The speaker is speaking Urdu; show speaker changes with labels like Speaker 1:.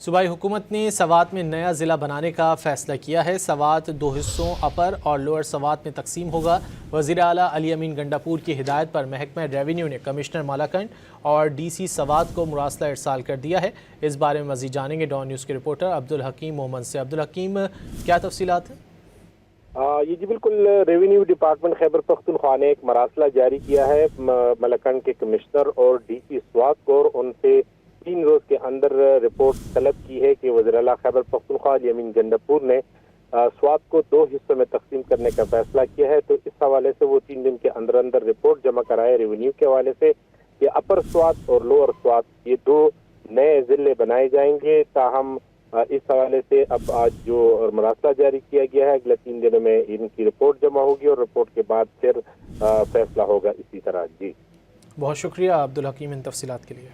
Speaker 1: صوبائی حکومت نے سوات میں نیا ضلع بنانے کا فیصلہ کیا ہے۔ سوات دو حصوں اپر اور لوئر سوات میں تقسیم ہوگا۔ وزیر اعلیٰ علی امین گنڈاپور کی ہدایت پر محکمہ ریونیو نے کمشنر مالاکنڈ اور ڈی سی سوات کو مراسلہ ارسال کر دیا ہے۔ اس بارے میں مزید جانیں گے ڈان نیوز کے رپورٹر عبدالحکیم مومن سے۔ عبدالحکیم، کیا تفصیلات ہیں؟
Speaker 2: یہ جی بالکل، ریونیو ڈپارٹمنٹ خیبر پختونخوا نے ایک مراسلہ جاری کیا ہے ملاکنڈ کے کمشنر اور ڈی سی سوات کو، اور ان سے 3 روز کے اندر رپورٹ طلب کی ہے کہ وزیر اعلیٰ خیبر پختونخوا علی امین گنڈاپور نے سوات کو 2 حصوں میں تقسیم کرنے کا فیصلہ کیا ہے، تو اس حوالے سے وہ 3 دن کے اندر اندر رپورٹ جمع کرائے ریونیو کے حوالے سے کہ اپر سوات اور لوور سوات یہ 2 نئے ضلع بنائے جائیں گے۔ تاہم اس حوالے سے اب آج جو مراسلہ جاری کیا گیا ہے، اگلے 3 دنوں میں ان کی رپورٹ جمع ہوگی اور رپورٹ کے بعد پھر فیصلہ ہوگا اسی طرح۔ جی
Speaker 1: بہت شکریہ عبدالحکیم ان تفصیلات کے لیے۔